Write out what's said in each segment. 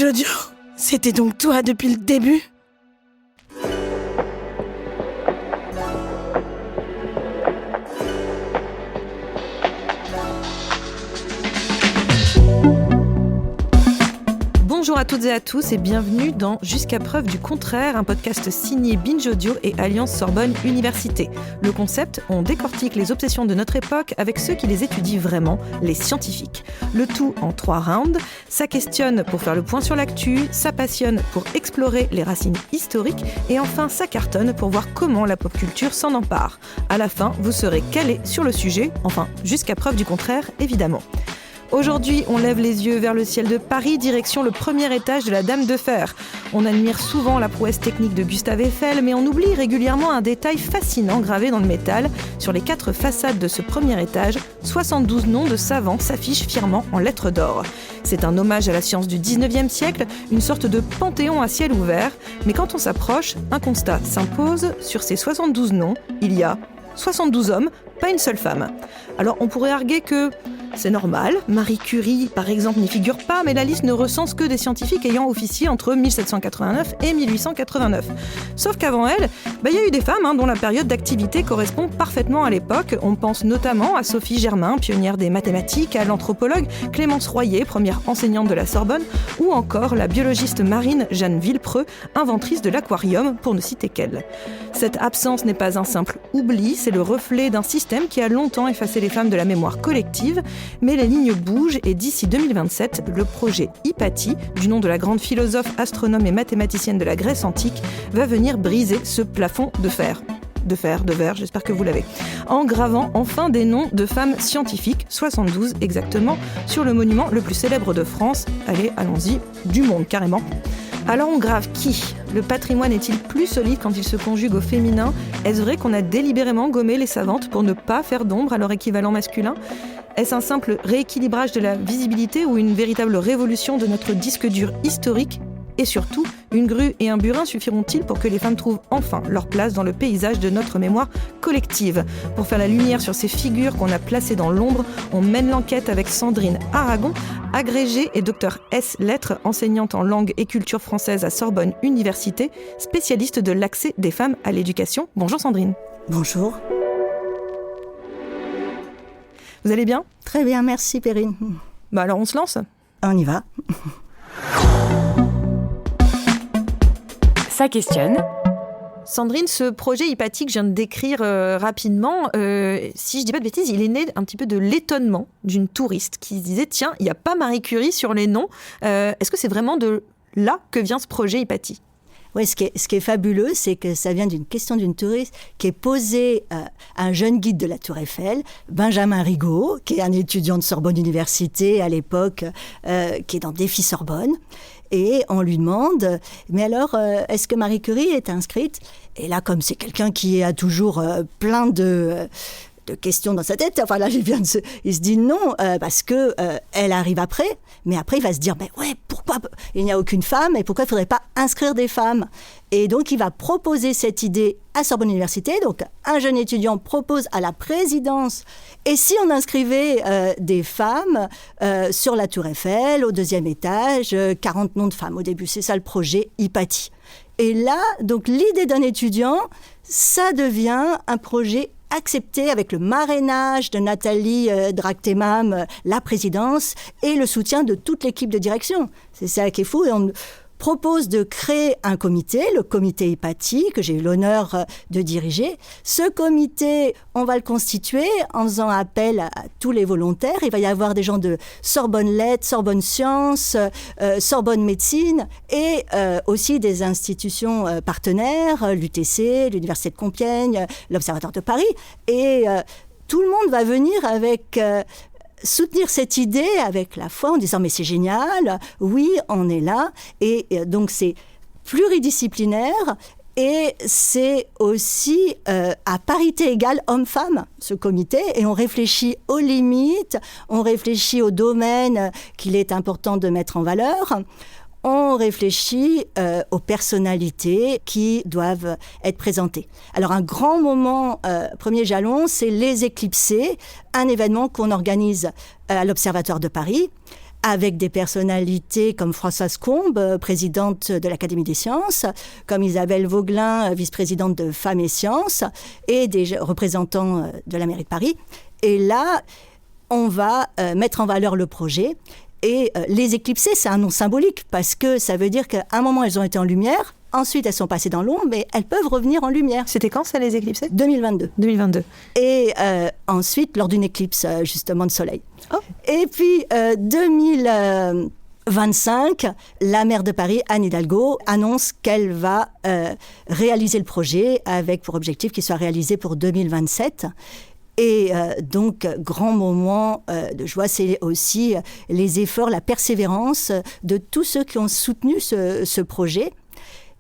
Jodio, c'était donc toi depuis le début ? Bonjour à toutes et à tous et bienvenue dans Jusqu'à preuve du contraire, un podcast signé Binge Audio et Alliance Sorbonne Université. Le concept, on décortique les obsessions de notre époque avec ceux qui les étudient vraiment, les scientifiques. Le tout en 3 rounds, ça questionne pour faire le point sur l'actu, ça passionne pour explorer les racines historiques et enfin ça cartonne pour voir comment la pop culture s'en empare. À la fin, vous serez calé sur le sujet, enfin jusqu'à preuve du contraire évidemment. Aujourd'hui, on lève les yeux vers le ciel de Paris, direction le premier étage de la Dame de Fer. On admire souvent la prouesse technique de Gustave Eiffel, mais on oublie régulièrement un détail fascinant gravé dans le métal. Sur les 4 façades de ce premier étage, 72 noms de savants s'affichent fièrement en lettres d'or. C'est un hommage à la science du 19e siècle, une sorte de panthéon à ciel ouvert. Mais quand on s'approche, un constat s'impose. Sur ces 72 noms, il y a 72 hommes, pas une seule femme. Alors on pourrait arguer que c'est normal, Marie Curie par exemple n'y figure pas, mais la liste ne recense que des scientifiques ayant officié entre 1789 et 1889. Sauf qu'avant elle, y a eu des femmes dont la période d'activité correspond parfaitement à l'époque. On pense notamment à Sophie Germain, pionnière des mathématiques, à l'anthropologue Clémence Royer, première enseignante de la Sorbonne, ou encore la biologiste marine Jeanne Villepreux, inventrice de l'aquarium, pour ne citer qu'elle. Cette absence n'est pas un simple oubli, c'est le reflet d'un système qui a longtemps effacé les femmes de la mémoire collective. Mais les lignes bougent et d'ici 2027, le projet Hypatie, du nom de la grande philosophe, astronome et mathématicienne de la Grèce antique, va venir briser ce plafond de fer. De verre, j'espère que vous l'avez. En gravant enfin des noms de femmes scientifiques, 72 exactement, sur le monument le plus célèbre de France. Allez, allons-y, du monde carrément. Alors on grave qui ? Le patrimoine est-il plus solide quand il se conjugue au féminin ? Est-ce vrai qu'on a délibérément gommé les savantes pour ne pas faire d'ombre à leur équivalent masculin ? Est-ce un simple rééquilibrage de la visibilité ou une véritable révolution de notre disque dur historique ? Et surtout, une grue et un burin suffiront-ils pour que les femmes trouvent enfin leur place dans le paysage de notre mémoire collective ? Pour faire la lumière sur ces figures qu'on a placées dans l'ombre, on mène l'enquête avec Sandrine Aragon, agrégée et docteur S lettres, enseignante en langue et culture française à Sorbonne Université, spécialiste de l'accès des femmes à l'éducation. Bonjour Sandrine. Bonjour. Vous allez bien ? Très bien, merci Perrine. Alors on se lance ? On y va. Ça questionne. Sandrine, ce projet Hypatie que je viens de décrire rapidement, si je dis pas de bêtises, il est né un petit peu de l'étonnement d'une touriste qui se disait « Tiens, il n'y a pas Marie Curie sur les noms. Est-ce que c'est vraiment de là que vient ce projet Hypatie ?» Oui, ce qui est fabuleux, c'est que ça vient d'une question d'une touriste qui est posée à un jeune guide de la Tour Eiffel, Benjamin Rigaud, qui est un étudiant de Sorbonne Université à l'époque, qui est dans Défi Sorbonne. Et on lui demande, mais alors, est-ce que Marie Curie est inscrite ? Et là, comme c'est quelqu'un qui a toujours plein de questions dans sa tête, enfin là, il se dit non, parce que elle arrive après, mais après il va se dire, pourquoi il n'y a aucune femme et pourquoi il ne faudrait pas inscrire des femmes ? Et donc il va proposer cette idée à Sorbonne Université, donc un jeune étudiant propose à la présidence, et si on inscrivait des femmes sur la Tour Eiffel, au 2e étage, 40 noms de femmes au début, c'est ça le projet Hypatie. Et là, donc l'idée d'un étudiant, ça devient un projet accepté avec le marrainage de Nathalie Dractemam, la présidence, et le soutien de toute l'équipe de direction. C'est ça qui est fou. Et on propose de créer un comité, le comité Hypatie, que j'ai eu l'honneur de diriger. Ce comité, on va le constituer en faisant appel à tous les volontaires. Il va y avoir des gens de Sorbonne Lettres, Sorbonne Sciences, Sorbonne Médecine, et aussi des institutions partenaires, l'UTC, l'Université de Compiègne, l'Observatoire de Paris. Et tout le monde va venir avec soutenir cette idée avec la foi en disant mais c'est génial, oui on est là, et donc c'est pluridisciplinaire et c'est aussi à parité égale homme-femme ce comité, et on réfléchit aux limites, on réfléchit aux domaines qu'il est important de mettre en valeur. On réfléchit aux personnalités qui doivent être présentées. Alors un grand moment, premier jalon, c'est les Éclipsés, un événement qu'on organise à l'Observatoire de Paris, avec des personnalités comme Françoise Combes, présidente de l'Académie des sciences, comme Isabelle Vauglin, vice-présidente de Femmes et Sciences, et des représentants de la mairie de Paris. Et là, on va mettre en valeur le projet. Et les éclipsées, c'est un nom symbolique, parce que ça veut dire qu'à un moment, elles ont été en lumière, ensuite elles sont passées dans l'ombre, mais elles peuvent revenir en lumière. C'était quand ça, les éclipsées ? 2022. 2022. Et ensuite, lors d'une éclipse, justement, de soleil. Oh. Et puis, 2025, la maire de Paris, Anne Hidalgo, annonce qu'elle va réaliser le projet avec pour objectif qu'il soit réalisé pour 2027. Et donc, grand moment de joie, c'est aussi les efforts, la persévérance de tous ceux qui ont soutenu ce projet.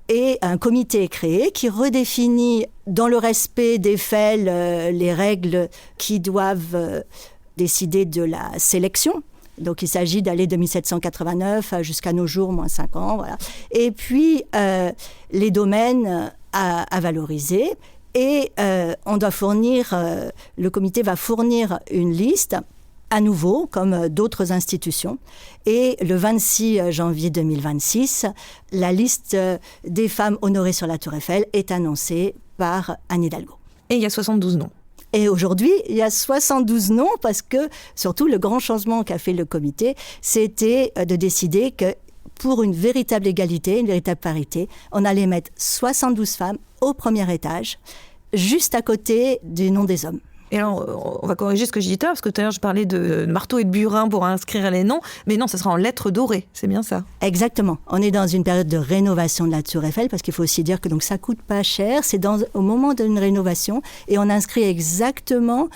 Et un comité est créé qui redéfinit, dans le respect d'Eiffel, les règles qui doivent décider de la sélection. Donc, il s'agit d'aller de 1789 jusqu'à nos jours, moins 5 ans. Voilà. Et puis, les domaines à valoriser. Et on doit fournir, le comité va fournir une liste, à nouveau, comme d'autres institutions. Et le 26 janvier 2026, la liste des femmes honorées sur la Tour Eiffel est annoncée par Anne Hidalgo. Et il y a 72 noms. Et aujourd'hui, il y a 72 noms parce que, surtout, le grand changement qu'a fait le comité, c'était de décider que pour une véritable égalité, une véritable parité, on allait mettre 72 femmes au premier étage, juste à côté du nom des hommes. Et alors, on va corriger ce que j'ai dit tout à l'heure, parce que tout à l'heure, je parlais de marteau et de burin pour inscrire les noms, mais non, ça sera en lettres dorées, c'est bien ça? Exactement. On est dans une période de rénovation de la Tour Eiffel, parce qu'il faut aussi dire que donc, ça ne coûte pas cher, c'est au moment d'une rénovation, et on inscrit exactement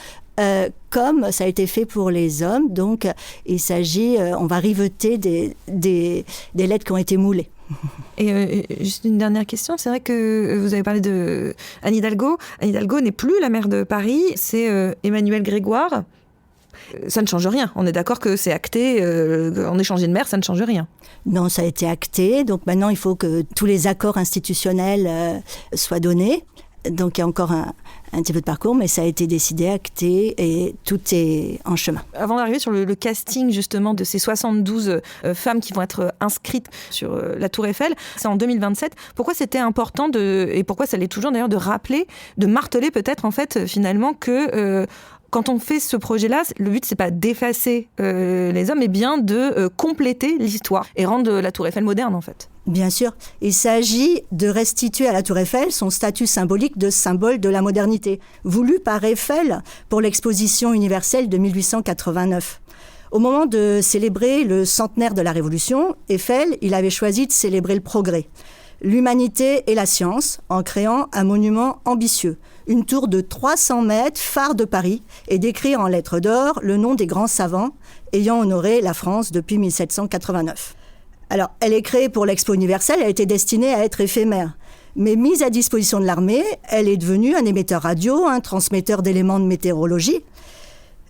comme ça a été fait pour les hommes. Donc, il s'agit, on va riveter des lettres qui ont été moulées. Et juste une dernière question, c'est vrai que vous avez parlé de Anne Hidalgo. Anne Hidalgo n'est plus la maire de Paris, c'est Emmanuelle Grégoire. Ça ne change rien, on est d'accord que c'est acté, on est changé de maire, ça ne change rien. Non, ça a été acté, donc maintenant il faut que tous les accords institutionnels soient donnés. Donc il y a encore un petit peu de parcours, mais ça a été décidé, acté, et tout est en chemin. Avant d'arriver sur le casting justement de ces 72 femmes qui vont être inscrites sur la Tour Eiffel, c'est en 2027. Pourquoi c'était important, et pourquoi ça l'est toujours d'ailleurs, de rappeler, de marteler peut-être en fait finalement que... quand on fait ce projet-là, le but, c'est pas d'effacer les hommes, mais bien de compléter l'histoire et rendre la Tour Eiffel moderne, en fait. Bien sûr. Il s'agit de restituer à la Tour Eiffel son statut symbolique de symbole de la modernité, voulu par Eiffel pour l'exposition universelle de 1889. Au moment de célébrer le centenaire de la Révolution, Eiffel, il avait choisi de célébrer le progrès, l'humanité et la science, en créant un monument ambitieux, une tour de 300 mètres, phare de Paris, et d'écrire en lettres d'or le nom des grands savants ayant honoré la France depuis 1789. Alors, elle est créée pour l'Expo universelle, elle était destinée à être éphémère. Mais mise à disposition de l'armée, elle est devenue un émetteur radio, un transmetteur d'éléments de météorologie.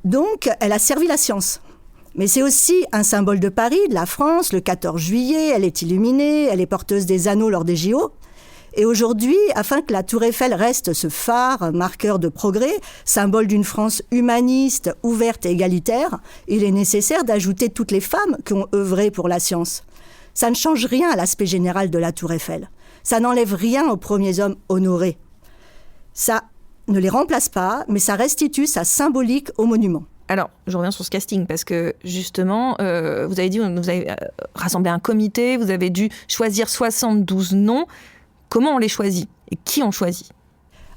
Donc, elle a servi la science. Mais c'est aussi un symbole de Paris, de la France. Le 14 juillet, elle est illuminée, elle est porteuse des anneaux lors des JO. Et aujourd'hui, afin que la Tour Eiffel reste ce phare, marqueur de progrès, symbole d'une France humaniste, ouverte et égalitaire, il est nécessaire d'ajouter toutes les femmes qui ont œuvré pour la science. Ça ne change rien à l'aspect général de la Tour Eiffel. Ça n'enlève rien aux premiers hommes honorés. Ça ne les remplace pas, mais ça restitue sa symbolique au monument. Alors, je reviens sur ce casting, parce que justement, vous avez dit, vous avez rassemblé un comité, vous avez dû choisir 72 noms. Comment on les choisit et qui on choisit ?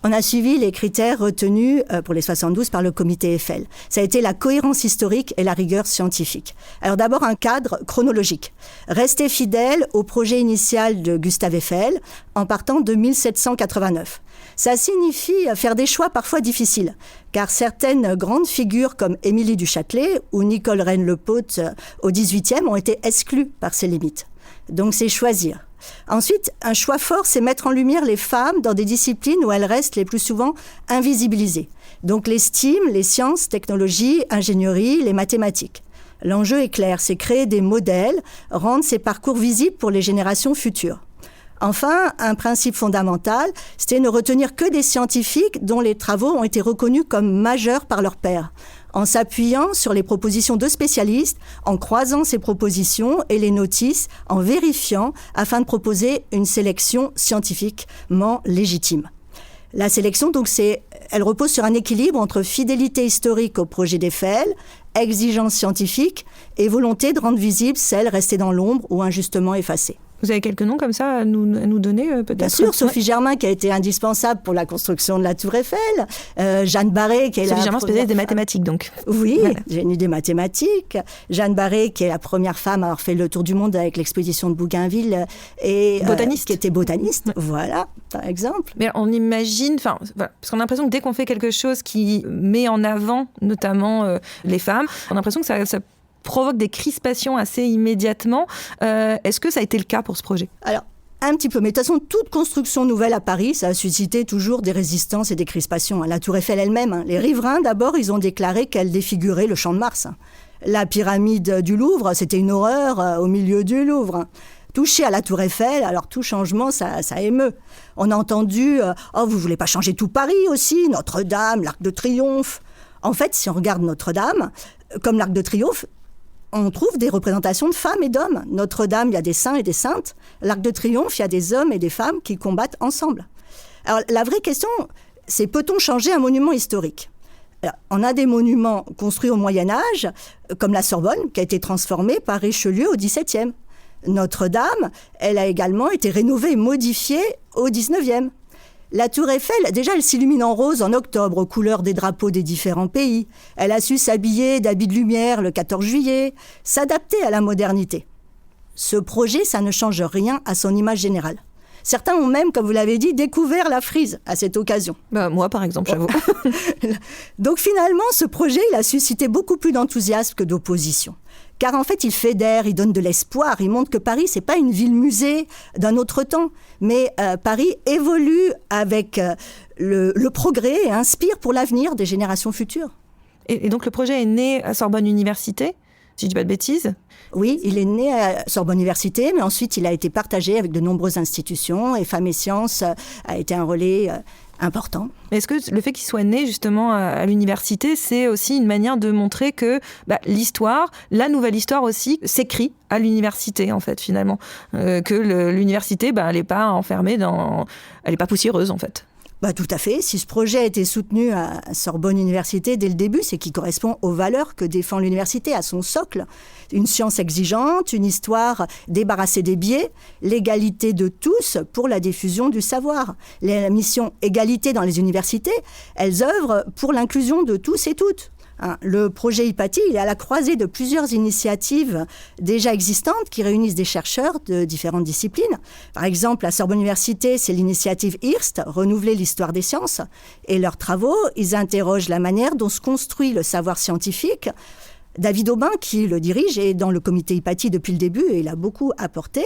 On a suivi les critères retenus pour les 72 par le comité Eiffel. Ça a été la cohérence historique et la rigueur scientifique. Alors d'abord, un cadre chronologique. Rester fidèle au projet initial de Gustave Eiffel en partant de 1789. Ça signifie faire des choix parfois difficiles, car certaines grandes figures comme Émilie du Châtelet ou Nicole Reine-le-Pot au XVIIIe ont été exclues par ces limites. Donc c'est choisir. Ensuite, un choix fort, c'est mettre en lumière les femmes dans des disciplines où elles restent les plus souvent invisibilisées. Donc les STEAM, les sciences, technologies, ingénierie, les mathématiques. L'enjeu est clair, c'est créer des modèles, rendre ces parcours visibles pour les générations futures. Enfin, un principe fondamental, c'était ne retenir que des scientifiques dont les travaux ont été reconnus comme majeurs par leurs pairs. en s'appuyant sur les propositions de spécialistes, en croisant ces propositions et les notices, en vérifiant afin de proposer une sélection scientifiquement légitime. La sélection, donc, elle repose sur un équilibre entre fidélité historique au projet d'Eiffel, exigence scientifique et volonté de rendre visibles celles restées dans l'ombre ou injustement effacées. Vous avez quelques noms comme ça à nous donner peut-être? Bien sûr, Sophie Germain qui a été indispensable pour la construction de la Tour Eiffel, Jeanne Barré qui est Sophie la Germain, première spécialiste des femme... mathématiques donc. Oui, Voilà. génie des mathématiques. Jeanne Barré qui est la première femme à avoir fait le tour du monde avec l'expédition de Bougainville et Botaniste. qui était botaniste, voilà, par exemple. Mais on imagine, voilà, parce qu'on a l'impression que dès qu'on fait quelque chose qui met en avant notamment les femmes, on a l'impression que ça provoque des crispations assez immédiatement. Est-ce que ça a été le cas pour ce projet? Alors, un petit peu. Mais de toute façon, toute construction nouvelle à Paris, ça a suscité toujours des résistances et des crispations. La Tour Eiffel elle-même, les riverains, d'abord, ils ont déclaré qu'elle défigurait le Champ de Mars. La pyramide du Louvre, c'était une horreur au milieu du Louvre. Toucher à la Tour Eiffel, alors tout changement, ça émeut. On a entendu « Oh, vous voulez pas changer tout Paris aussi? Notre-Dame, l'Arc de Triomphe ». En fait, si on regarde Notre-Dame, comme l'Arc de Triomphe, on trouve des représentations de femmes et d'hommes. Notre-Dame, il y a des saints et des saintes. L'Arc de Triomphe, il y a des hommes et des femmes qui combattent ensemble. Alors, la vraie question, c'est peut-on changer un monument historique ? Alors, on a des monuments construits au Moyen-Âge, comme la Sorbonne, qui a été transformée par Richelieu au XVIIe. Notre-Dame, elle a également été rénovée et modifiée au XIXe. La Tour Eiffel, déjà, elle s'illumine en rose en octobre, aux couleurs des drapeaux des différents pays. Elle a su s'habiller d'habits de lumière le 14 juillet, s'adapter à la modernité. Ce projet, ça ne change rien à son image générale. Certains ont même, comme vous l'avez dit, découvert la frise à cette occasion. Moi, par exemple, j'avoue. Donc finalement, ce projet, il a suscité beaucoup plus d'enthousiasme que d'opposition. Car en fait, il fédère, il donne de l'espoir, il montre que Paris, c'est pas une ville-musée d'un autre temps, mais Paris évolue avec le progrès et inspire pour l'avenir des générations futures. Et donc le projet est né à Sorbonne Université, si je dis pas de bêtises? Oui, il est né à Sorbonne Université, mais ensuite il a été partagé avec de nombreuses institutions et Femmes et Sciences a été un relais important. Est-ce que le fait qu'il soit né justement à l'université, c'est aussi une manière de montrer que l'histoire, la nouvelle histoire aussi, s'écrit à l'université en fait finalement, que l'université, elle n'est pas enfermée elle n'est pas poussiéreuse en fait. Tout à fait. Si ce projet a été soutenu à Sorbonne Université dès le début, c'est qu'il correspond aux valeurs que défend l'université, à son socle. Une science exigeante, une histoire débarrassée des biais, l'égalité de tous pour la diffusion du savoir. La mission égalité dans les universités, elles œuvrent pour l'inclusion de tous et toutes. Le projet Hypatie, il est à la croisée de plusieurs initiatives déjà existantes qui réunissent des chercheurs de différentes disciplines. Par exemple, à Sorbonne Université, c'est l'initiative IRST, Renouveler l'histoire des sciences. Et leurs travaux, ils interrogent la manière dont se construit le savoir scientifique. David Aubin, qui le dirige, est dans le comité Hypatie depuis le début et il a beaucoup apporté.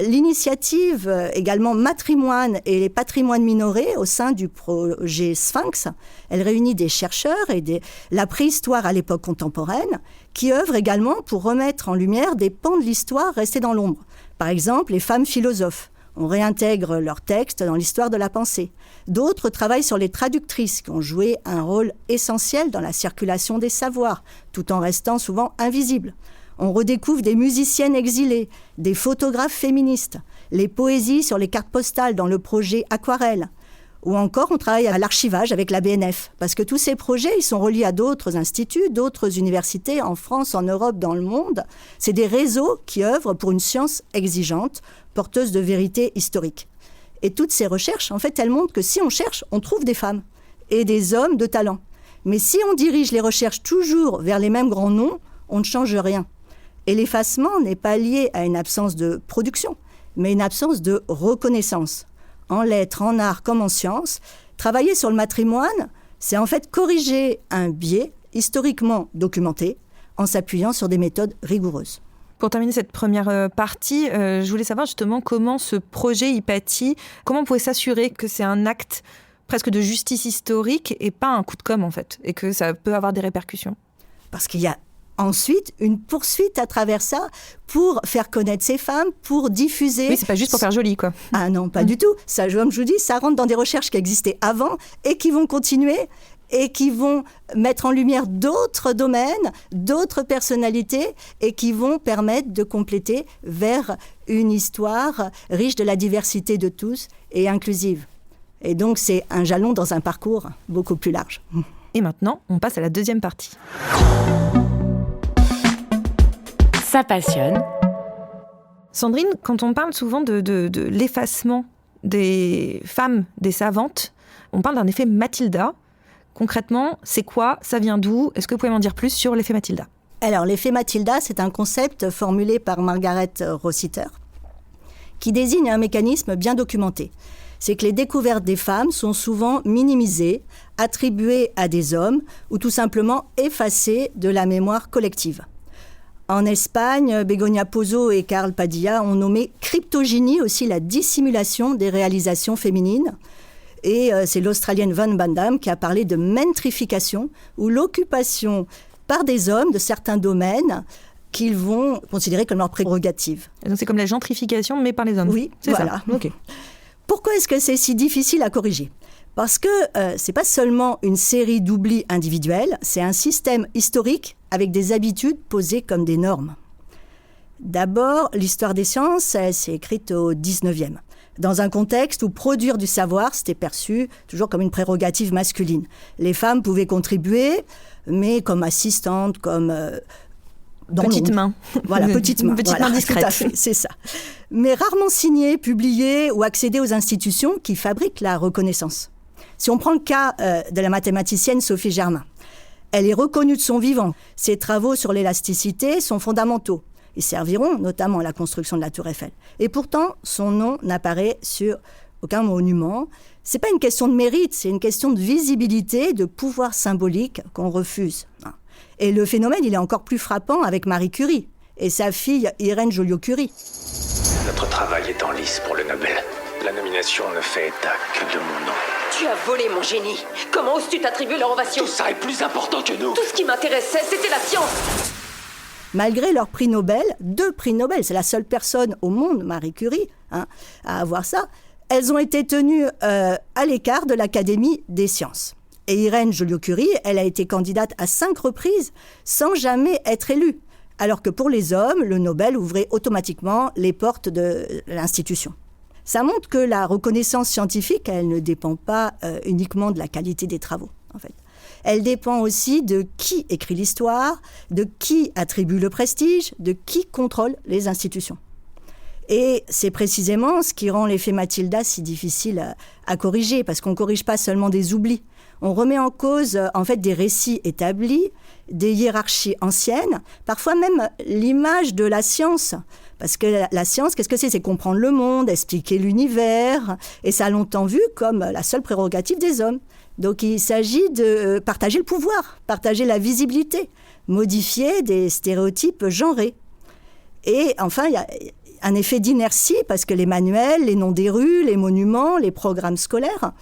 L'initiative également Matrimoine et les patrimoines minorés au sein du projet Sphinx, elle réunit des chercheurs et la préhistoire à l'époque contemporaine qui œuvrent également pour remettre en lumière des pans de l'histoire restés dans l'ombre. Par exemple, les femmes philosophes. On réintègre leurs textes dans l'histoire de la pensée. D'autres travaillent sur les traductrices qui ont joué un rôle essentiel dans la circulation des savoirs, tout en restant souvent invisibles. On redécouvre des musiciennes exilées, des photographes féministes, les poésies sur les cartes postales dans le projet Aquarelle. Ou encore, on travaille à l'archivage avec la BNF. Parce que tous ces projets, ils sont reliés à d'autres instituts, d'autres universités en France, en Europe, dans le monde. C'est des réseaux qui œuvrent pour une science exigeante, porteuse de vérité historique. Et toutes ces recherches, en fait, elles montrent que si on cherche, on trouve des femmes et des hommes de talent. Mais si on dirige les recherches toujours vers les mêmes grands noms, on ne change rien. Et l'effacement n'est pas lié à une absence de production, mais une absence de reconnaissance. En lettres, en art comme en sciences, travailler sur le matrimoine, c'est en fait corriger un biais historiquement documenté en s'appuyant sur des méthodes rigoureuses. Pour terminer cette première partie, je voulais savoir justement comment ce projet Hypatie, comment on pouvait s'assurer que c'est un acte presque de justice historique et pas un coup de com' en fait, et que ça peut avoir des répercussions. Parce qu'il y a ensuite une poursuite à travers ça pour faire connaître ces femmes, pour diffuser... Oui, c'est pas juste pour faire joli, quoi. Ah non, pas du tout. Ça, comme je vous dis, ça rentre dans des recherches qui existaient avant et qui vont continuer. et qui vont mettre en lumière d'autres domaines, d'autres personnalités, et qui vont permettre de compléter vers une histoire riche de la diversité de tous et inclusive. Et donc, c'est un jalon dans un parcours beaucoup plus large. Et maintenant, on passe à la deuxième partie. Ça passionne. Sandrine, quand on parle souvent de l'effacement des femmes, des savantes, on parle d'un effet Mathilda. Concrètement, c'est quoi ? Ça vient d'où ? Est-ce que vous pouvez m'en dire plus sur l'effet Mathilda ? Alors, l'effet Mathilda, c'est un concept formulé par Margaret Rossiter qui désigne un mécanisme bien documenté. C'est que les découvertes des femmes sont souvent minimisées, attribuées à des hommes ou tout simplement effacées de la mémoire collective. En Espagne, Begoña Pozo et Carl Padilla ont nommé cryptogynie aussi la dissimulation des réalisations féminines. Et c'est l'Australienne Van Bandam qui a parlé de mentrification, ou l'occupation par des hommes de certains domaines qu'ils vont considérer comme leur prérogative. Et donc c'est comme la gentrification, mais par les hommes. Oui, c'est voilà. Ça. Okay. Pourquoi est-ce que c'est si difficile à corriger ? Parce que c'est pas seulement une série d'oublis individuels, c'est un système historique avec des habitudes posées comme des normes. D'abord, l'histoire des sciences, elle s'est écrite au 19e, dans un contexte où produire du savoir, c'était perçu toujours comme une prérogative masculine. Les femmes pouvaient contribuer, mais comme assistantes, comme... petite main. Voilà, petite main. Petite main discrète. Tout à fait, c'est ça. Mais rarement signées, publiées ou accéder aux institutions qui fabriquent la reconnaissance. Si on prend le cas de la mathématicienne Sophie Germain, elle est reconnue de son vivant. Ses travaux sur l'élasticité sont fondamentaux. Ils serviront notamment à la construction de la Tour Eiffel. Et pourtant, son nom n'apparaît sur aucun monument. Ce n'est pas une question de mérite, c'est une question de visibilité, de pouvoir symbolique qu'on refuse. Et le phénomène, il est encore plus frappant avec Marie Curie et sa fille Irène Joliot-Curie. Notre travail est en lice pour le Nobel. La nomination ne fait état que de mon nom. Tu as volé mon génie. Comment oses-tu t'attribuer leur ovation ? Tout ça est plus important que nous. Tout ce qui m'intéressait, c'était la science. Malgré leur prix Nobel, 2 prix Nobel, c'est la seule personne au monde, Marie Curie, à avoir ça, elles ont été tenues à l'écart de l'Académie des sciences. Et Irène Joliot-Curie, elle a été candidate à 5 reprises sans jamais être élue. Alors que pour les hommes, le Nobel ouvrait automatiquement les portes de l'institution. Ça montre que la reconnaissance scientifique, elle ne dépend pas uniquement de la qualité des travaux, en fait. Elle dépend aussi de qui écrit l'histoire, de qui attribue le prestige, de qui contrôle les institutions. Et c'est précisément ce qui rend l'effet Mathilda si difficile à corriger, parce qu'on ne corrige pas seulement des oublis. On remet en cause en fait des récits établis, des hiérarchies anciennes, parfois même l'image de la science. Parce que la science, qu'est-ce que c'est ? C'est comprendre le monde, expliquer l'univers, et ça a longtemps vu comme la seule prérogative des hommes. Donc il s'agit de partager le pouvoir, partager la visibilité, modifier des stéréotypes genrés. Et enfin, il y a un effet d'inertie, parce que les manuels, les noms des rues, les monuments, les programmes scolaires,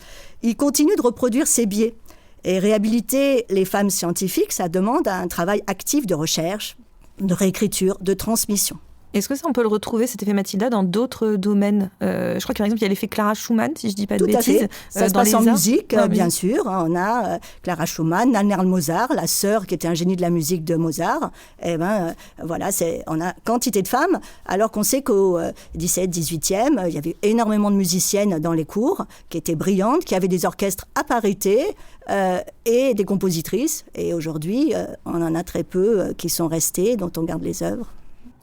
ils continuent de reproduire ces biais. Et réhabiliter les femmes scientifiques, ça demande un travail actif de recherche, de réécriture, de transmission. Est-ce que ça, on peut le retrouver, cet effet Mathilda, dans d'autres domaines ? Je crois que par exemple, il y a l'effet Clara Schumann, si je ne dis pas de bêtises. Tout à fait. Ça se passe en musique, bien musique. sûr. On a Clara Schumann, Nannerl Mozart, la sœur qui était un génie de la musique de Mozart. Et voilà, on a quantité de femmes, alors qu'on sait qu'au 17e, 18e, il y avait énormément de musiciennes dans les cours, qui étaient brillantes, qui avaient des orchestres à parité, et des compositrices. Et aujourd'hui, on en a très peu qui sont restées, dont on garde les œuvres.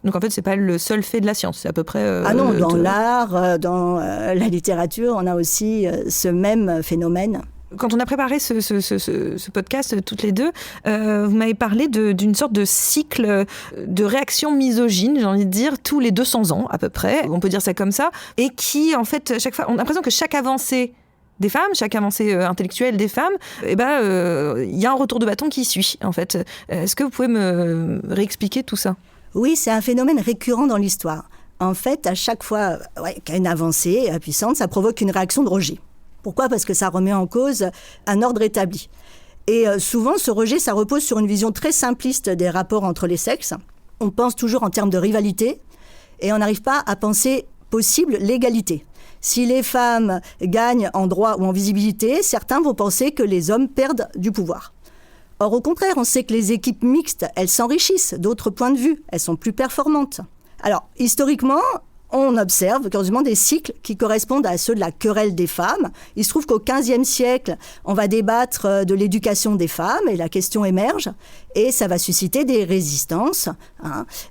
Donc en fait, c'est pas le seul fait de la science, c'est à peu près... Ah non, dans l'art, dans la littérature, on a aussi ce même phénomène. Quand on a préparé ce podcast, toutes les deux, vous m'avez parlé d'une sorte de cycle de réaction misogyne, j'ai envie de dire, tous les 200 ans à peu près, on peut dire ça comme ça, et qui, en fait, chaque fois, on a l'impression que chaque avancée des femmes, chaque avancée intellectuelle des femmes, y a un retour de bâton qui suit, en fait. Est-ce que vous pouvez me réexpliquer tout ça ? Oui, c'est un phénomène récurrent dans l'histoire. En fait, à chaque fois qu'il y a une avancée puissante, ça provoque une réaction de rejet. Pourquoi ? Parce que ça remet en cause un ordre établi. Et souvent, ce rejet, ça repose sur une vision très simpliste des rapports entre les sexes. On pense toujours en termes de rivalité et on n'arrive pas à penser possible l'égalité. Si les femmes gagnent en droit ou en visibilité, certains vont penser que les hommes perdent du pouvoir. Or, au contraire, on sait que les équipes mixtes, elles s'enrichissent d'autres points de vue, elles sont plus performantes. Alors, historiquement, on observe curieusement des cycles qui correspondent à ceux de la querelle des femmes. Il se trouve qu'au XVe siècle, on va débattre de l'éducation des femmes et la question émerge et ça va susciter des résistances,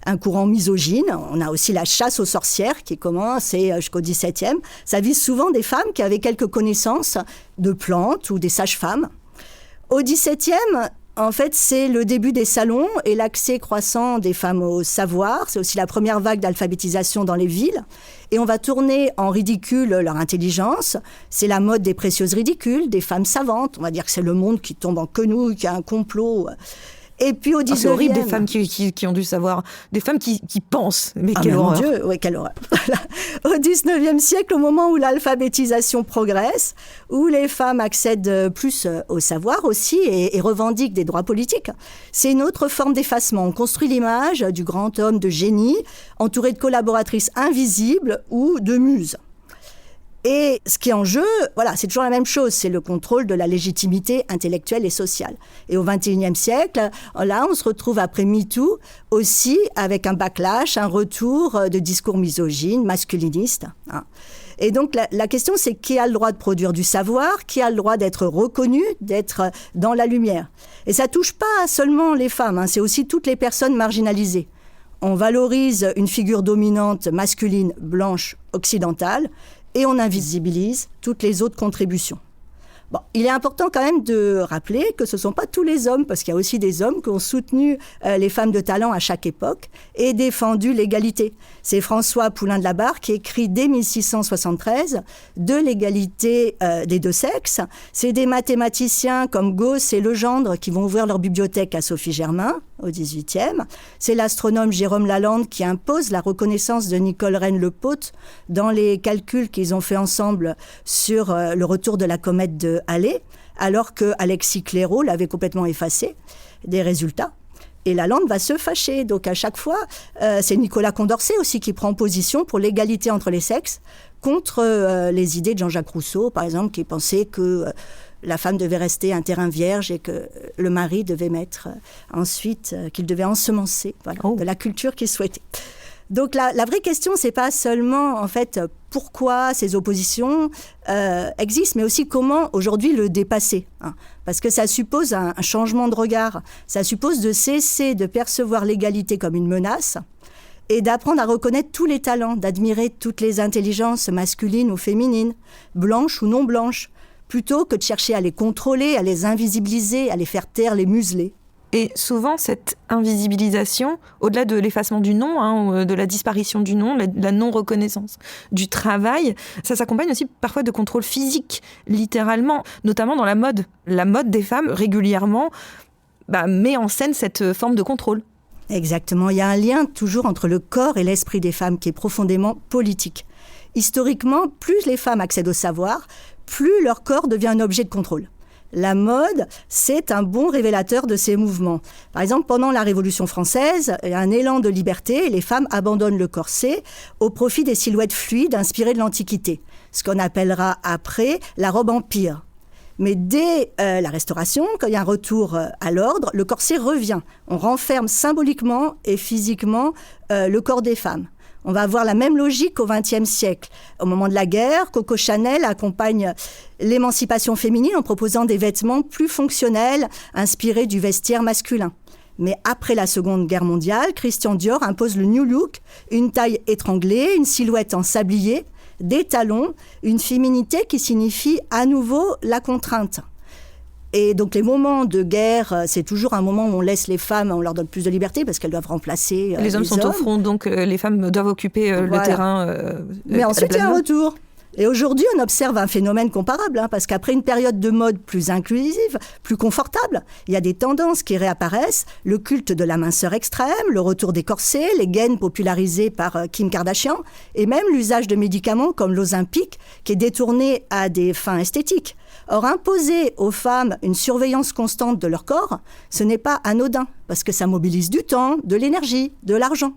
un courant misogyne. On a aussi la chasse aux sorcières qui commence jusqu'au XVIIe. Ça vise souvent des femmes qui avaient quelques connaissances de plantes ou des sages-femmes. Au XVIIe, en fait, c'est le début des salons et l'accès croissant des femmes au savoir. C'est aussi la première vague d'alphabétisation dans les villes. Et on va tourner en ridicule leur intelligence. C'est la mode des précieuses ridicules, des femmes savantes. On va dire que c'est le monde qui tombe en quenouille, qu'il y a un complot. Et puis au 19e... c'est horrible, des femmes qui ont dû savoir, des femmes qui pensent. Mais quelle horreur. Mon Dieu, oui, quelle horreur. Au 19e siècle, au moment où l'alphabétisation progresse, où les femmes accèdent plus au savoir aussi et revendiquent des droits politiques, c'est une autre forme d'effacement. On construit l'image du grand homme de génie, entouré de collaboratrices invisibles ou de muses. Et ce qui est en jeu, voilà, c'est toujours la même chose, c'est le contrôle de la légitimité intellectuelle et sociale. Et au XXIe siècle, là, on se retrouve après MeToo aussi avec un backlash, un retour de discours misogynes, masculinistes. Et donc, la question, c'est qui a le droit de produire du savoir, qui a le droit d'être reconnu, d'être dans la lumière. Et ça touche pas seulement les femmes, c'est aussi toutes les personnes marginalisées. On valorise une figure dominante masculine, blanche, occidentale, et on invisibilise toutes les autres contributions. Bon, il est important quand même de rappeler que ce ne sont pas tous les hommes, parce qu'il y a aussi des hommes qui ont soutenu les femmes de talent à chaque époque et défendu l'égalité. C'est François Poulain de la Barre qui écrit dès 1673 de l'égalité des deux sexes. C'est des mathématiciens comme Gauss et Legendre qui vont ouvrir leur bibliothèque à Sophie Germain au XVIIIe. C'est l'astronome Jérôme Lalande qui impose la reconnaissance de Nicole Reine-Lepaute dans les calculs qu'ils ont fait ensemble sur le retour de la comète de Halley, alors que Alexis Clairaut l'avait complètement effacé des résultats. Et Lalande va se fâcher. Donc à chaque fois, c'est Nicolas Condorcet aussi qui prend position pour l'égalité entre les sexes contre les idées de Jean-Jacques Rousseau, par exemple, qui pensait que la femme devait rester un terrain vierge et que le mari devait mettre ensuite, qu'il devait ensemencer de la culture qu'il souhaitait. Donc la vraie question, c'est pas seulement en fait pourquoi ces oppositions existent, mais aussi comment aujourd'hui le dépasser. Parce que ça suppose un changement de regard, ça suppose de cesser de percevoir l'égalité comme une menace et d'apprendre à reconnaître tous les talents, d'admirer toutes les intelligences masculines ou féminines, blanches ou non blanches, plutôt que de chercher à les contrôler, à les invisibiliser, à les faire taire, les museler. Et souvent, cette invisibilisation, au-delà de l'effacement du nom, de la disparition du nom, la non-reconnaissance du travail, ça s'accompagne aussi parfois de contrôle physique, littéralement, notamment dans la mode. La mode des femmes, régulièrement, met en scène cette forme de contrôle. Exactement. Il y a un lien toujours entre le corps et l'esprit des femmes qui est profondément politique. Historiquement, plus les femmes accèdent au savoir, plus leur corps devient un objet de contrôle. La mode, c'est un bon révélateur de ces mouvements. Par exemple, pendant la Révolution française, il y a un élan de liberté et les femmes abandonnent le corset au profit des silhouettes fluides inspirées de l'Antiquité, ce qu'on appellera après la robe empire. Mais dès la Restauration, quand il y a un retour à l'ordre, le corset revient. On renferme symboliquement et physiquement le corps des femmes. On va avoir la même logique au XXe siècle. Au moment de la guerre, Coco Chanel accompagne l'émancipation féminine en proposant des vêtements plus fonctionnels, inspirés du vestiaire masculin. Mais après la Seconde Guerre mondiale, Christian Dior impose le New Look, une taille étranglée, une silhouette en sablier, des talons, une féminité qui signifie à nouveau la contrainte. Et donc les moments de guerre, c'est toujours un moment où on laisse les femmes, on leur donne plus de liberté parce qu'elles doivent remplacer les hommes sont au front, donc les femmes doivent occuper le terrain. Mais ensuite, il y a un retour. Et aujourd'hui, on observe un phénomène comparable, parce qu'après une période de mode plus inclusive, plus confortable, il y a des tendances qui réapparaissent, le culte de la minceur extrême, le retour des corsets, les gaines popularisées par Kim Kardashian, et même l'usage de médicaments comme l'Ozempic, qui est détourné à des fins esthétiques. Or, imposer aux femmes une surveillance constante de leur corps, ce n'est pas anodin, parce que ça mobilise du temps, de l'énergie, de l'argent.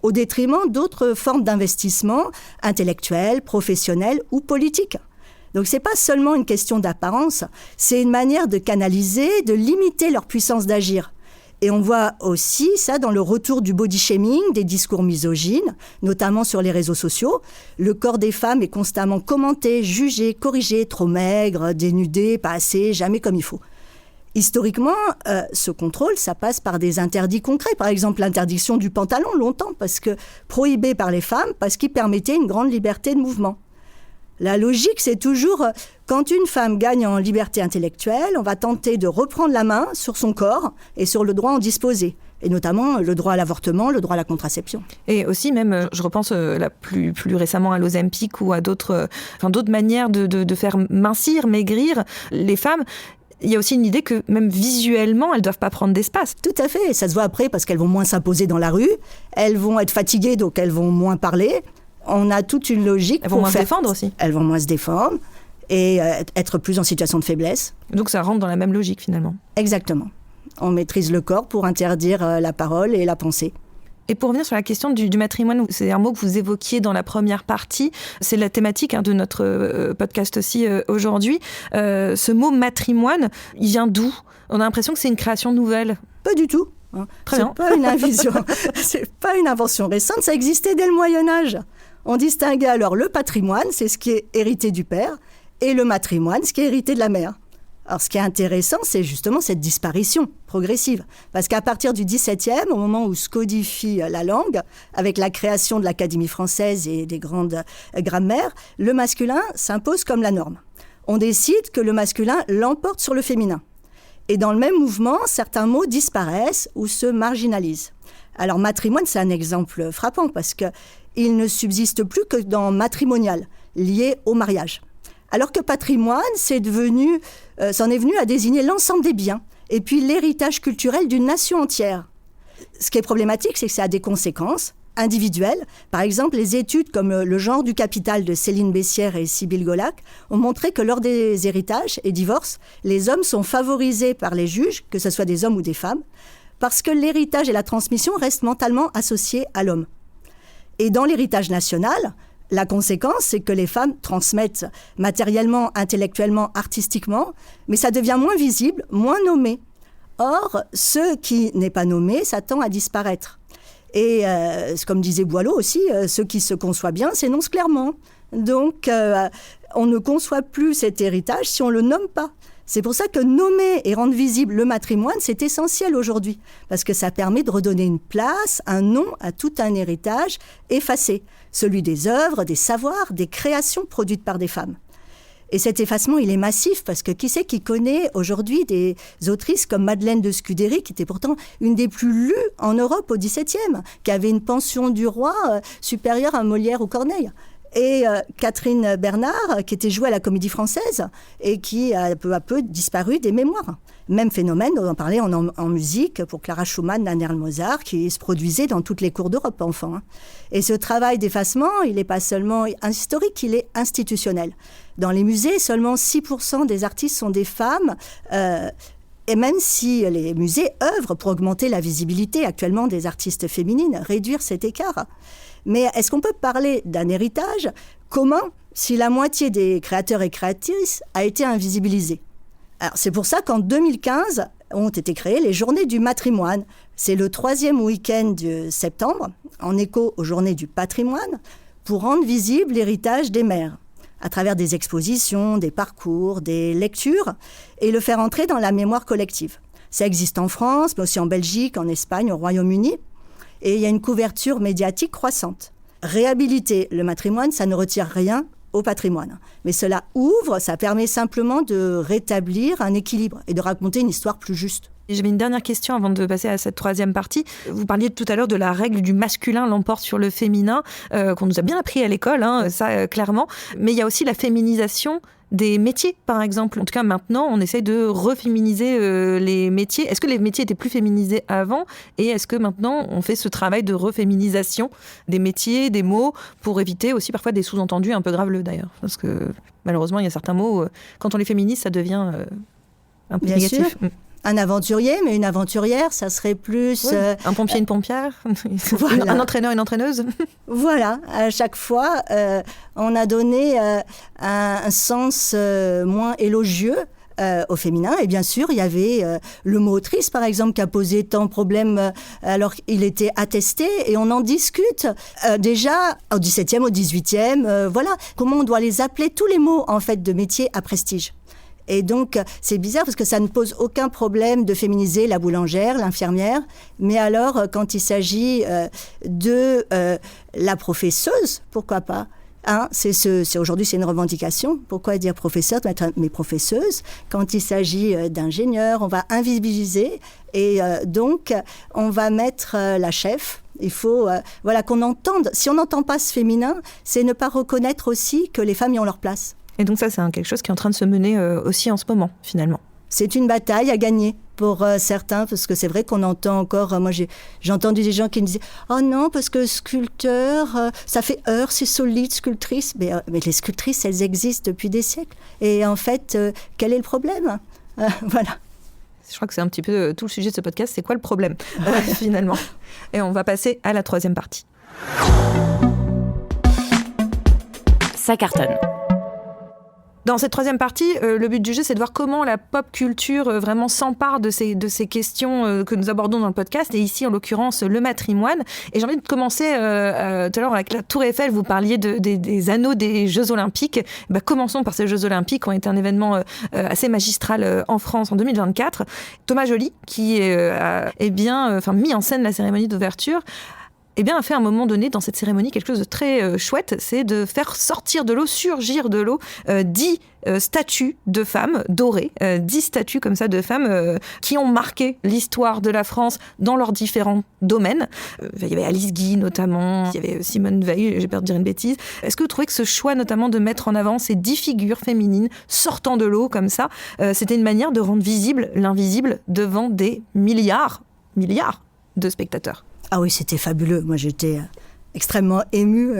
au détriment d'autres formes d'investissement intellectuels, professionnels ou politiques. Donc ce n'est pas seulement une question d'apparence, c'est une manière de canaliser, de limiter leur puissance d'agir. Et on voit aussi ça dans le retour du body shaming, des discours misogynes, notamment sur les réseaux sociaux. Le corps des femmes est constamment commenté, jugé, corrigé, trop maigre, dénudé, pas assez, jamais comme il faut. Historiquement, ce contrôle, ça passe par des interdits concrets. Par exemple, l'interdiction du pantalon, longtemps, parce que prohibé par les femmes, parce qu'il permettait une grande liberté de mouvement. La logique, c'est toujours, quand une femme gagne en liberté intellectuelle, on va tenter de reprendre la main sur son corps et sur le droit à en disposer. Et notamment le droit à l'avortement, le droit à la contraception. Et aussi même, je repense plus récemment à l'Ozempic ou à d'autres manières de faire mincir, maigrir les femmes. Il y a aussi une idée que même visuellement, elles ne doivent pas prendre d'espace. Tout à fait. Ça se voit après parce qu'elles vont moins s'imposer dans la rue. Elles vont être fatiguées, donc elles vont moins parler. On a toute une logique. Elles vont moins se défendre aussi. Elles vont moins se défendre et être plus en situation de faiblesse. Donc ça rentre dans la même logique finalement. Exactement. On maîtrise le corps pour interdire la parole et la pensée. Et pour revenir sur la question du matrimoine, c'est un mot que vous évoquiez dans la première partie, c'est la thématique de notre podcast aussi aujourd'hui. Ce mot matrimoine, il vient d'où ? On a l'impression que c'est une création nouvelle. Pas du tout. C'est pas une invention. C'est pas une invention récente, ça existait dès le Moyen-Âge. On distinguait alors le patrimoine, c'est ce qui est hérité du père, et le matrimoine, ce qui est hérité de la mère. Alors, ce qui est intéressant, c'est justement cette disparition progressive. Parce qu'à partir du XVIIe, au moment où se codifie la langue, avec la création de l'Académie française et des grandes grammaires, le masculin s'impose comme la norme. On décide que le masculin l'emporte sur le féminin. Et dans le même mouvement, certains mots disparaissent ou se marginalisent. Alors, matrimoine, c'est un exemple frappant parce qu'il ne subsiste plus que dans matrimonial, lié au mariage. Alors que patrimoine, c'en est venu à désigner l'ensemble des biens et puis l'héritage culturel d'une nation entière. Ce qui est problématique, c'est que ça a des conséquences individuelles. Par exemple, les études comme le genre du capital de Céline Bessières et Sybille Golac ont montré que lors des héritages et divorces, les hommes sont favorisés par les juges, que ce soit des hommes ou des femmes, parce que l'héritage et la transmission restent mentalement associés à l'homme. Et dans l'héritage national, la conséquence, c'est que les femmes transmettent matériellement, intellectuellement, artistiquement, mais ça devient moins visible, moins nommé. Or, ce qui n'est pas nommé, ça tend à disparaître. Et comme disait Boileau aussi, ce qui se conçoit bien s'énonce clairement. Donc, on ne conçoit plus cet héritage si on ne le nomme pas. C'est pour ça que nommer et rendre visible le matrimoine, c'est essentiel aujourd'hui, parce que ça permet de redonner une place, un nom à tout un héritage effacé, celui des œuvres, des savoirs, des créations produites par des femmes. Et cet effacement, il est massif, parce que qui c'est qui connaît aujourd'hui des autrices comme Madeleine de Scudéry, qui était pourtant une des plus lues en Europe au XVIIe, qui avait une pension du roi supérieure à Molière ou Corneille. Et Catherine Bernard, qui était jouée à la Comédie Française et qui a peu à peu disparu des mémoires. Même phénomène, on en parlait en musique pour Clara Schumann, Nannerl, Mozart, qui se produisait dans toutes les cours d'Europe enfants. Et ce travail d'effacement, il n'est pas seulement historique, il est institutionnel. Dans les musées, seulement 6% des artistes sont des femmes. Et même si les musées œuvrent pour augmenter la visibilité actuellement des artistes féminines, réduire cet écart. Mais est-ce qu'on peut parler d'un héritage commun si la moitié des créateurs et créatrices a été invisibilisée ? Alors, c'est pour ça qu'en 2015 ont été créées les Journées du matrimoine. C'est le 3e week-end de septembre, en écho aux Journées du patrimoine, pour rendre visible l'héritage des mères, à travers des expositions, des parcours, des lectures, et le faire entrer dans la mémoire collective. Ça existe en France, mais aussi en Belgique, en Espagne, au Royaume-Uni. Et il y a une couverture médiatique croissante. Réhabiliter le matrimoine, ça ne retire rien au patrimoine. Mais cela ouvre, ça permet simplement de rétablir un équilibre et de raconter une histoire plus juste. J'avais une dernière question avant de passer à cette 3e partie. Vous parliez tout à l'heure de la règle du masculin l'emporte sur le féminin, qu'on nous a bien appris à l'école, ça clairement. Mais il y a aussi la féminisation des métiers, par exemple. En tout cas, maintenant, on essaye de reféminiser les métiers. Est-ce que les métiers étaient plus féminisés avant ? Et est-ce que maintenant, on fait ce travail de reféminisation des métiers, des mots, pour éviter aussi parfois des sous-entendus un peu graveleux, d'ailleurs ? Parce que malheureusement, il y a certains mots, quand on les féminise, ça devient un peu Bien négatif. Sûr. Un aventurier, mais une aventurière, ça serait plus... Oui. Un pompier, une pompière, voilà. Un entraîneur, une entraîneuse. Voilà, à chaque fois, on a donné un sens moins élogieux au féminin. Et bien sûr, il y avait le mot autrice, par exemple, qui a posé tant de problèmes alors qu'il était attesté. Et on en discute déjà au XVIIe, au XVIIIe. Voilà, comment on doit les appeler, tous les mots, en fait, de métier à prestige. Et donc, c'est bizarre parce que ça ne pose aucun problème de féminiser la boulangère, l'infirmière. Mais alors, quand il s'agit de la professeuse, pourquoi pas ? Aujourd'hui, c'est une revendication. Pourquoi dire professeur, mais professeuse ? Quand il s'agit d'ingénieur, on va invisibiliser. Et donc, on va mettre la chef. Il faut qu'on entende. Si on n'entend pas ce féminin, c'est ne pas reconnaître aussi que les femmes y ont leur place. Et donc ça, c'est quelque chose qui est en train de se mener aussi en ce moment, finalement. C'est une bataille à gagner pour certains, parce que c'est vrai qu'on entend encore... moi, j'ai entendu des gens qui me disaient « Oh non, parce que sculpteur, ça fait heure, c'est solide, sculptrice. » Mais les sculptrices, elles existent depuis des siècles. Et en fait, quel est le problème ? Voilà. Je crois que c'est un petit peu tout le sujet de ce podcast. C'est quoi le problème, finalement ? Et on va passer à la troisième partie. Ça cartonne. Dans cette troisième partie, le but du jeu, c'est de voir comment la pop culture vraiment s'empare de ces questions que nous abordons dans le podcast, et ici, en l'occurrence, le matrimoine. Et j'ai envie de commencer tout à l'heure avec la Tour Eiffel. Vous parliez des anneaux des Jeux Olympiques. Commençons par ces Jeux Olympiques qui ont été un événement assez magistral en France en 2024. Thomas Joly, qui a mis en scène la cérémonie d'ouverture, a fait à un moment donné dans cette cérémonie quelque chose de très chouette, c'est de faire sortir de l'eau, surgir de l'eau 10 statues de femmes dorées, 10 statues comme ça de femmes qui ont marqué l'histoire de la France dans leurs différents domaines. Il y avait Alice Guy notamment, il y avait Simone Veil, j'ai peur de dire une bêtise. Est-ce que vous trouvez que ce choix notamment de mettre en avant ces 10 figures féminines sortant de l'eau comme ça, c'était une manière de rendre visible l'invisible devant des milliards de spectateurs ? Ah oui, c'était fabuleux. Moi, j'étais extrêmement émue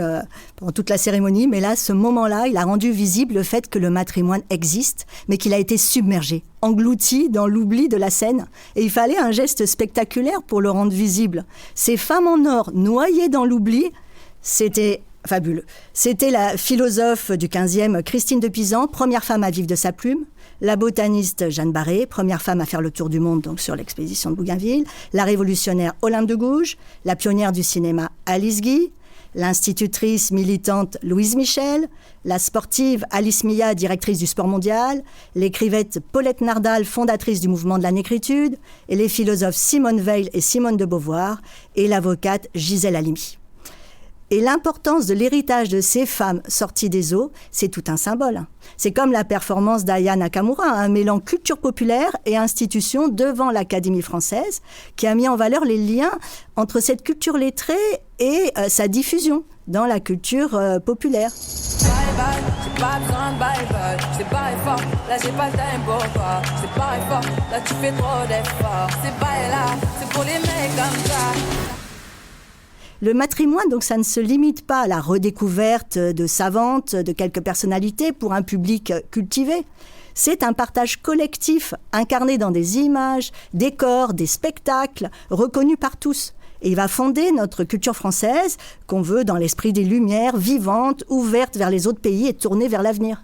pendant toute la cérémonie. Mais là, ce moment-là, il a rendu visible le fait que le matrimoine existe, mais qu'il a été submergé, englouti dans l'oubli de la scène. Et il fallait un geste spectaculaire pour le rendre visible. Ces femmes en or noyées dans l'oubli, c'était fabuleux. C'était la philosophe du 15e, Christine de Pisan, première femme à vivre de sa plume. La botaniste Jeanne Barré, première femme à faire le tour du monde donc sur l'expédition de Bougainville, la révolutionnaire Olympe de Gouges, la pionnière du cinéma Alice Guy, l'institutrice militante Louise Michel, la sportive Alice Milla, directrice du sport mondial, l'écrivaine Paulette Nardal, fondatrice du mouvement de la négritude, et les philosophes Simone Veil et Simone de Beauvoir, et l'avocate Gisèle Halimi. Et l'importance de l'héritage de ces femmes sorties des eaux, c'est tout un symbole. C'est comme la performance d'Aya Nakamura, un mêlant culture populaire et institution devant l'Académie française, qui a mis en valeur les liens entre cette culture lettrée et sa diffusion dans la culture populaire. Bye bye, j'ai pas besoin de bye bye, c'est pas fort, là j'ai pas le time pour toi, c'est pas fort, là tu fais trop d'efforts, c'est bye là, c'est pour les mecs comme ça. Le matrimoine, donc, ça ne se limite pas à la redécouverte de savantes, de quelques personnalités pour un public cultivé. C'est un partage collectif incarné dans des images, des corps, des spectacles, reconnus par tous. Et il va fonder notre culture française, qu'on veut dans l'esprit des Lumières, vivante, ouverte vers les autres pays et tournée vers l'avenir.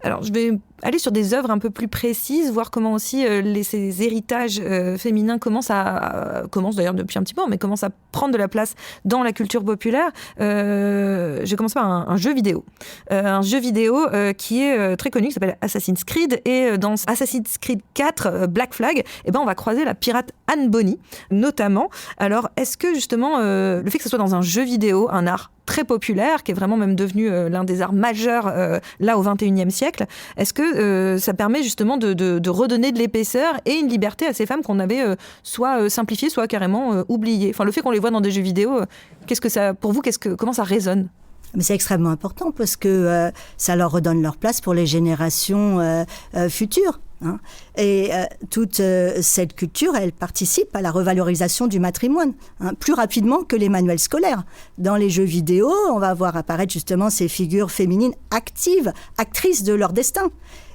Alors, je vais aller sur des œuvres un peu plus précises, voir comment aussi ces héritages féminins commencent d'ailleurs depuis un petit peu, mais commencent à prendre de la place dans la culture populaire. Je vais commencer par un jeu vidéo. Un jeu vidéo qui est très connu, qui s'appelle Assassin's Creed. Et dans Assassin's Creed 4, Black Flag, on va croiser la pirate Anne Bonny, notamment. Alors, est-ce que justement, le fait que ce soit dans un jeu vidéo, un art très populaire, qui est vraiment même devenu l'un des arts majeurs là au XXIe siècle, est-ce que ça permet justement de redonner de l'épaisseur et une liberté à ces femmes qu'on avait soit simplifiées, soit carrément oubliées. Enfin, le fait qu'on les voit dans des jeux vidéo, qu'est-ce que ça, pour vous, comment ça résonne ? Mais c'est extrêmement important parce que ça leur redonne leur place pour les générations futures. Hein. Et toute cette culture, elle participe à la revalorisation du matrimoine, plus rapidement que les manuels scolaires. Dans les jeux vidéo, on va voir apparaître justement ces figures féminines actives, actrices de leur destin.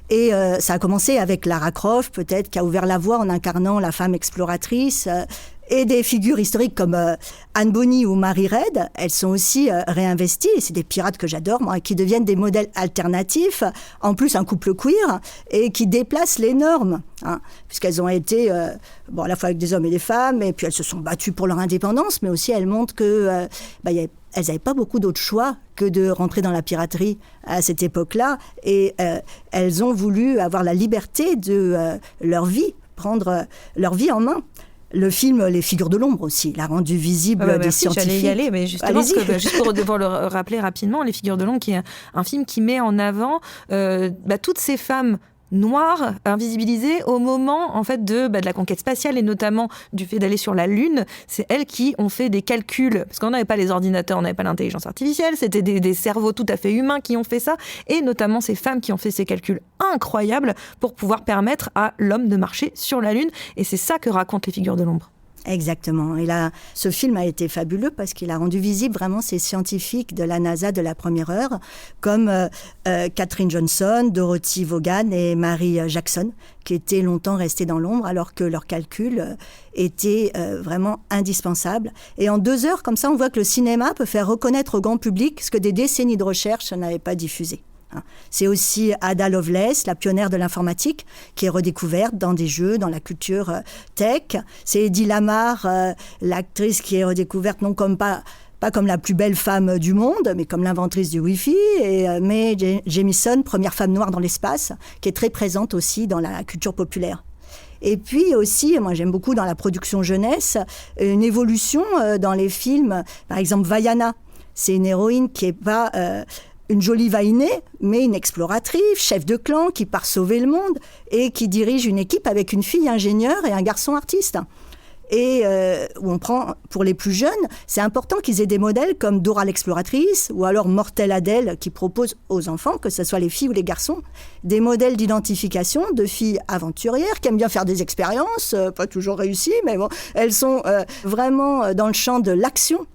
Et ça a commencé avec Lara Croft, peut-être, qui a ouvert la voie en incarnant la femme exploratrice. Et des figures historiques comme Anne Bonny ou Mary Read, elles sont aussi réinvesties. Et c'est des pirates que j'adore, moi, qui deviennent des modèles alternatifs, en plus un couple queer, et qui déplacent les normes. Puisqu'elles ont été, à la fois avec des hommes et des femmes, et puis elles se sont battues pour leur indépendance, mais aussi elles montrent que elles n'avaient pas beaucoup d'autres choix que de rentrer dans la piraterie à cette époque-là. Et elles ont voulu avoir la liberté de leur vie, prendre leur vie en main. Le film Les Figures de l'ombre aussi l'a rendu visible des scientifiques. J'allais y aller, mais justement, juste pour devoir le rappeler rapidement, Les Figures de l'ombre, qui est un film qui met en avant toutes ces femmes noires, invisibilisées au moment en fait de la conquête spatiale et notamment du fait d'aller sur la Lune. C'est elles qui ont fait des calculs, parce qu'on n'avait pas les ordinateurs, on n'avait pas l'intelligence artificielle, c'était des cerveaux tout à fait humains qui ont fait ça, et notamment ces femmes qui ont fait ces calculs incroyables pour pouvoir permettre à l'homme de marcher sur la Lune, et c'est ça que racontent Les Figures de l'ombre. Exactement. Et là, ce film a été fabuleux parce qu'il a rendu visible vraiment ces scientifiques de la NASA de la première heure, comme Katherine Johnson, Dorothy Vaughan et Mary Jackson, qui étaient longtemps restées dans l'ombre alors que leurs calculs étaient vraiment indispensables. Et en 2 heures, comme ça, on voit que le cinéma peut faire reconnaître au grand public ce que des décennies de recherche n'avaient pas diffusé. C'est aussi Ada Lovelace, la pionnière de l'informatique, qui est redécouverte dans des jeux, dans la culture tech. C'est Eddie Lamar, l'actrice qui est redécouverte non comme pas comme la plus belle femme du monde, mais comme l'inventrice du Wi-Fi. Et Mae Jemison, première femme noire dans l'espace, qui est très présente aussi dans la culture populaire. Et puis aussi, moi j'aime beaucoup dans la production jeunesse, une évolution dans les films. Par exemple, Vaiana, c'est une héroïne qui n'est pas... une jolie vainée, mais une exploratrice, chef de clan, qui part sauver le monde et qui dirige une équipe avec une fille ingénieure et un garçon artiste. Et où on prend, pour les plus jeunes, c'est important qu'ils aient des modèles comme Dora l'exploratrice ou alors Mortel Adèle qui propose aux enfants, que ce soit les filles ou les garçons, des modèles d'identification de filles aventurières qui aiment bien faire des expériences, pas toujours réussies, mais bon, elles sont vraiment dans le champ de l'action.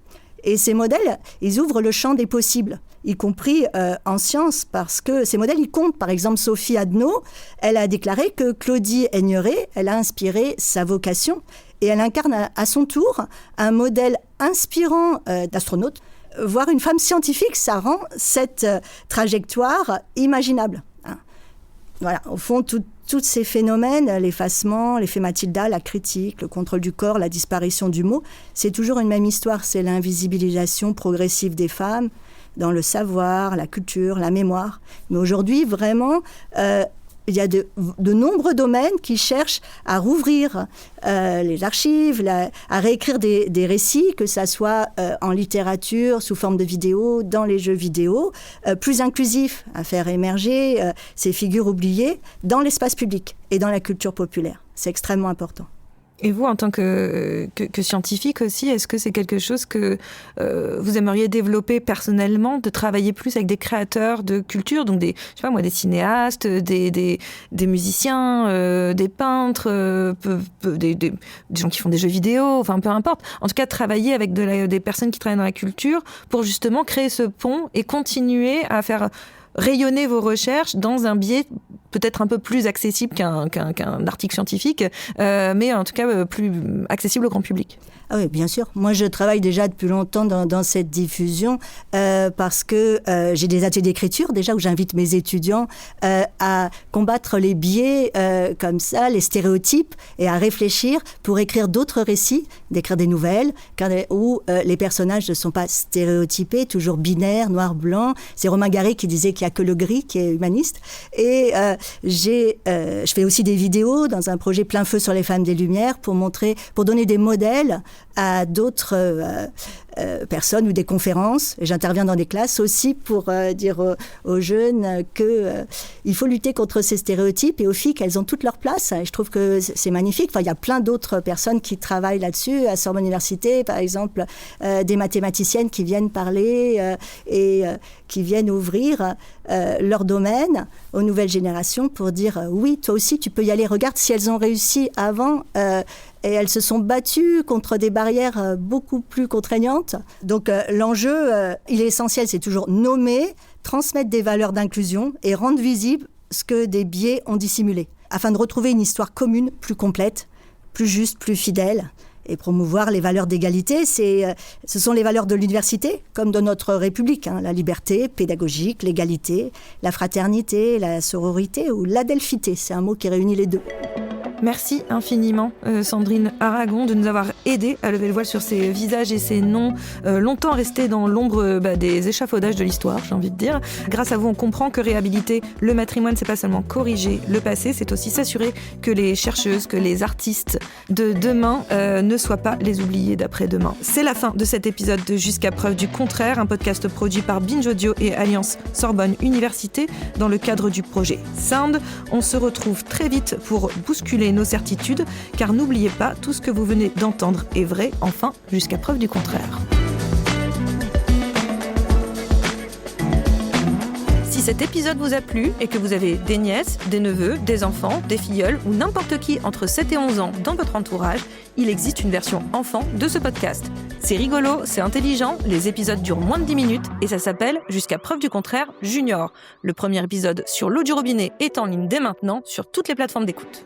Et ces modèles, ils ouvrent le champ des possibles, y compris en sciences, parce que ces modèles, ils comptent. Par exemple, Sophie Adno, elle a déclaré que Claudie Aigneret, elle a inspiré sa vocation, et elle incarne à son tour un modèle inspirant d'astronaute. Voir une femme scientifique, ça rend cette trajectoire imaginable. Voilà, au fond, tous ces phénomènes, l'effacement, l'effet Mathilda, la critique, le contrôle du corps, la disparition du mot, c'est toujours une même histoire. C'est l'invisibilisation progressive des femmes dans le savoir, la culture, la mémoire. Mais aujourd'hui, vraiment, il y a de nombreux domaines qui cherchent à rouvrir les archives, à réécrire des récits, que ça soit en littérature, sous forme de vidéos, dans les jeux vidéo, plus inclusifs, à faire émerger ces figures oubliées dans l'espace public et dans la culture populaire. C'est extrêmement important. Et vous, en tant que scientifique aussi, est-ce que c'est quelque chose que vous aimeriez développer personnellement, de travailler plus avec des créateurs de culture, donc des cinéastes, des musiciens, des peintres, des gens qui font des jeux vidéo, enfin peu importe. En tout cas, travailler avec des personnes qui travaillent dans la culture pour justement créer ce pont et continuer à faire rayonner vos recherches dans un biais peut-être un peu plus accessible qu'un article scientifique, mais en tout cas plus accessible au grand public. Ah oui, bien sûr. Moi, je travaille déjà depuis longtemps dans cette diffusion parce que j'ai des ateliers d'écriture déjà où j'invite mes étudiants à combattre les biais comme ça, les stéréotypes, et à réfléchir pour écrire d'autres récits, d'écrire des nouvelles où les personnages ne sont pas stéréotypés, toujours binaires, noir-blanc. C'est Romain Gary qui disait qu'il n'y a que le gris qui est humaniste. Et je fais aussi des vidéos dans un projet Plein Feu sur les femmes des Lumières pour donner des modèles à d'autres personnes ou des conférences. Et j'interviens dans des classes aussi pour dire aux jeunes qu'il faut lutter contre ces stéréotypes et aux filles qu'elles ont toute leur place. Et je trouve que c'est magnifique. Enfin, il y a plein d'autres personnes qui travaillent là-dessus. À Sorbonne Université, par exemple, des mathématiciennes qui viennent parler et qui viennent ouvrir leur domaine aux nouvelles générations pour dire oui, toi aussi, tu peux y aller. Regarde si elles ont réussi avant et elles se sont battues contre des barrières beaucoup plus contraignantes. Donc l'enjeu, il est essentiel, c'est toujours nommer, transmettre des valeurs d'inclusion et rendre visible ce que des biais ont dissimulé, afin de retrouver une histoire commune, plus complète, plus juste, plus fidèle, et promouvoir les valeurs d'égalité. Ce sont les valeurs de l'université, comme de notre République, la liberté pédagogique, l'égalité, la fraternité, la sororité ou l'adelphité. C'est un mot qui réunit les deux. Merci infiniment, Sandrine Aragon, de nous avoir aidés à lever le voile sur ces visages et ces noms longtemps restés dans l'ombre des échafaudages de l'histoire, j'ai envie de dire. Grâce à vous, on comprend que réhabiliter le patrimoine, c'est pas seulement corriger le passé, c'est aussi s'assurer que les chercheuses, que les artistes de demain ne soient pas les oubliés d'après-demain. C'est la fin de cet épisode de Jusqu'à preuve du contraire, un podcast produit par Binge Audio et Alliance Sorbonne Université dans le cadre du projet Sound. On se retrouve très vite pour bousculer nos certitudes, car n'oubliez pas, tout ce que vous venez d'entendre est vrai, enfin, jusqu'à preuve du contraire. Si cet épisode vous a plu et que vous avez des nièces, des neveux, des enfants, des filleuls ou n'importe qui entre 7 et 11 ans dans votre entourage, il existe une version enfant de ce podcast. C'est rigolo, c'est intelligent, les épisodes durent moins de 10 minutes et ça s'appelle Jusqu'à preuve du contraire Junior. Le premier épisode sur l'eau du robinet est en ligne dès maintenant sur toutes les plateformes d'écoute.